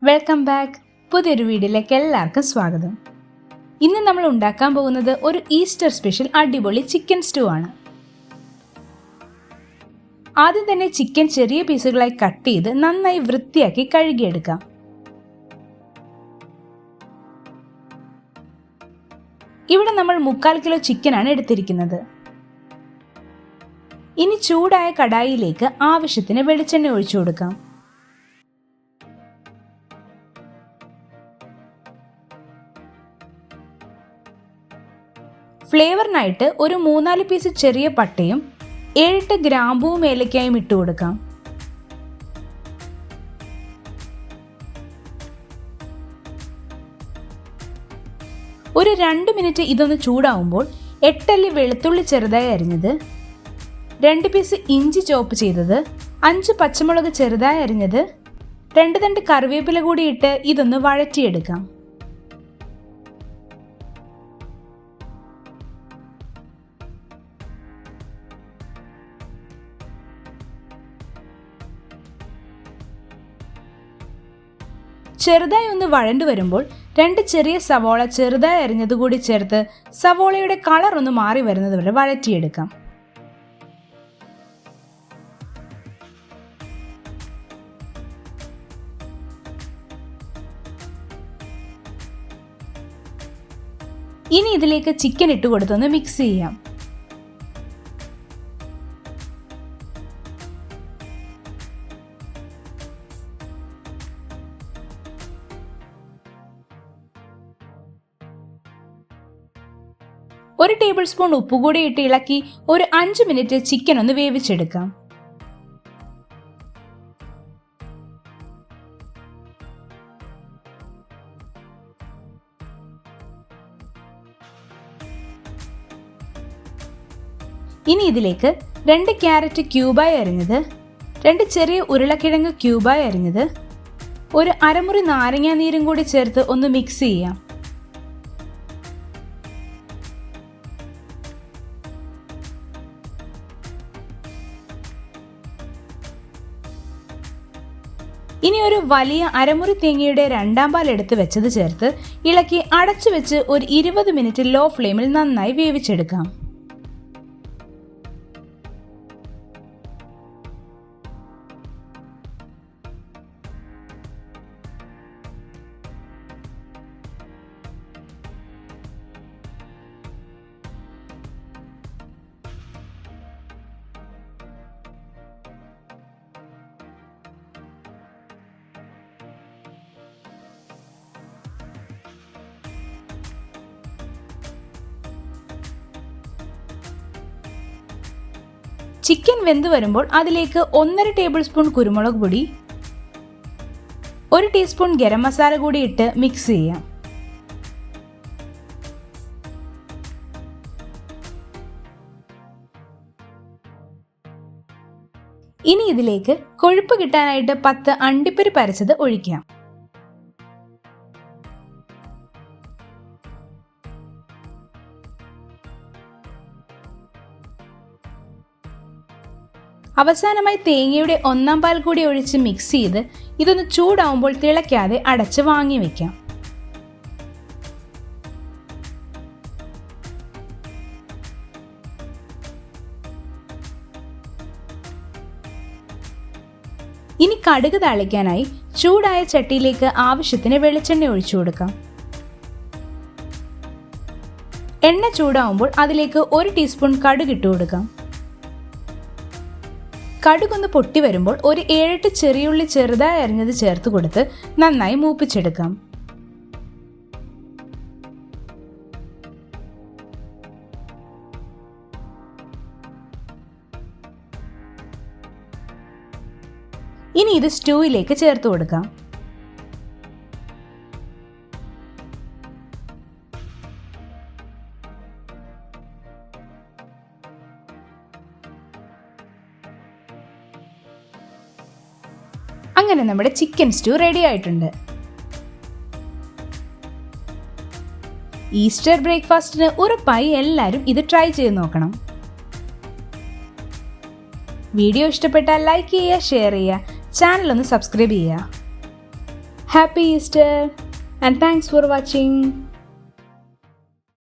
Welcome back. പുതിയൊരു വീഡിയോയിലേക്ക് എല്ലാവർക്കും സ്വാഗതം. ഇന്ന് നമ്മൾ ഉണ്ടാക്കാൻ പോകുന്നത് ഒരു ഈസ്റ്റർ സ്പെഷ്യൽ അടിപൊളി ചിക്കൻ സ്റ്റൂ ആണ്. ആദ്യം തന്നെ ചിക്കൻ ചെറിയ പീസുകളായി കട്ട് ചെയ്ത് നന്നായി വൃത്തിയാക്കി കഴുകിയെടുക്കാം. ഇവിടെ നമ്മൾ 3/4 കിലോ ചിക്കനാണ് എടുത്തിരിക്കുന്നത്. ഇനി ചൂടായ കടായിലേക്ക് ആവശ്യത്തിന് വെളിച്ചെണ്ണ ഒഴിച്ചു കൊടുക്കാം. ഫ്ലേവറിനായിട്ട് ഒരു 3-4 പീസ് ചെറിയ പട്ടയും 7-8 ഗ്രാമ്പൂവും ഏലക്കായും ഇട്ട് കൊടുക്കാം. ഒരു 2 മിനിറ്റ് ഇതൊന്ന് ചൂടാവുമ്പോൾ 8 അല്ലി വെളുത്തുള്ളി ചെറുതായി അരിഞ്ഞത്, 2 പീസ് ഇഞ്ചി ചോപ്പ് ചെയ്തത്, 5 പച്ചമുളക് ചെറുതായി അരിഞ്ഞത്, 2 തണ്ട് കറിവേപ്പില കൂടി ഇട്ട് ഇതൊന്ന് വഴറ്റിയെടുക്കാം. ചെറുതായി ഒന്ന് വഴണ്ടു വരുമ്പോൾ 2 ചെറിയ സവോള ചെറുതായി അരിഞ്ഞത് കൂടി ചേർത്ത് സവോളയുടെ കളർ ഒന്ന് മാറി വരുന്നത് വരെ വഴറ്റിയെടുക്കാം. ഇനി ഇതിലേക്ക് ചിക്കൻ ഇട്ട് കൊടുത്തൊന്ന് മിക്സ് ചെയ്യാം. ഒരു ടേബിൾ സ്പൂൺ ഉപ്പ് കൂടി ഇട്ട് ഇളക്കി ഒരു 5 മിനിറ്റ് ചിക്കൻ ഒന്ന് വേവിച്ചെടുക്കാം. ഇനി ഇതിലേക്ക് 2 ക്യാരറ്റ് ക്യൂബായി അരിഞ്ഞത്, 2 ചെറിയ ഉരുളക്കിഴങ്ങ് ക്യൂബായി അരിഞ്ഞത്, ഒരു അരമുറി നാരങ്ങാ നീരും കൂടി ചേർത്ത് ഒന്ന് മിക്സ് ചെയ്യാം. ഇനി ഒരു വലിയ അരമുറി തേങ്ങയുടെ 2-ാം പാൽ എടുത്ത് വെച്ചത് ചേർത്ത് ഇളക്കി അടച്ചു വെച്ച് ഒരു 20 മിനിറ്റ് ലോ ഫ്ലെയിമിൽ നന്നായി വേവിച്ചെടുക്കാം. ചിക്കൻ വെന്ത് വരുമ്പോൾ അതിലേക്ക് 1.5 ടേബിൾ സ്പൂൺ കുരുമുളക് പൊടി, 1 ടീസ്പൂൺ ഗരം മസാല കൂടി ഇട്ട് മിക്സ് ചെയ്യാം. ഇനി ഇതിലേക്ക് കൊഴുപ്പ് കിട്ടാനായിട്ട് 10 അണ്ടിപ്പരിപ്പ് അരച്ചത് ഒഴിക്കാം. അവസാനമായി തേങ്ങയുടെ 1-ാം പാൽ കൂടി ഒഴിച്ച് മിക്സ് ചെയ്ത് ഇതൊന്ന് ചൂടാവുമ്പോൾ തിളയ്ക്കാതെ അടച്ച് വാങ്ങി വെക്കാം. ഇനി കടുക് താളിക്കാനായി ചൂടായ ചട്ടിയിലേക്ക് ആവശ്യത്തിന് വെളിച്ചെണ്ണ ഒഴിച്ചു കൊടുക്കാം. എണ്ണ ചൂടാവുമ്പോൾ അതിലേക്ക് 1 ടീസ്പൂൺ കടുക് ഇട്ട് കൊടുക്കാം. കടുകൊന്ന് പൊട്ടി വരുമ്പോൾ ഒരു 7-8 ചെറിയുള്ളി ചെറുതായി അരിഞ്ഞത് ചേർത്ത് കൊടുത്ത് നന്നായി മൂപ്പിച്ചെടുക്കാം. ഇനി ഇത് സ്റ്റൂവിലേക്ക് ചേർത്ത് കൊടുക്കാം. അങ്ങനെ നമ്മുടെ ചിക്കൻ സ്റ്റൂ റെഡി ആയിട്ടുണ്ട്. ഈസ്റ്റർ ബ്രേക്ക്ഫാസ്റ്റിന് ഉറപ്പായി എല്ലാവരും ഇത് ട്രൈ ചെയ്ത് നോക്കണം. വീഡിയോ ഇഷ്ടപ്പെട്ടാൽ ലൈക്ക് ചെയ്യുക, ഷെയർ ചെയ്യുക, ചാനൽ ഒന്ന് സബ്സ്ക്രൈബ് ചെയ്യുക. Happy Easter and thanks for watching.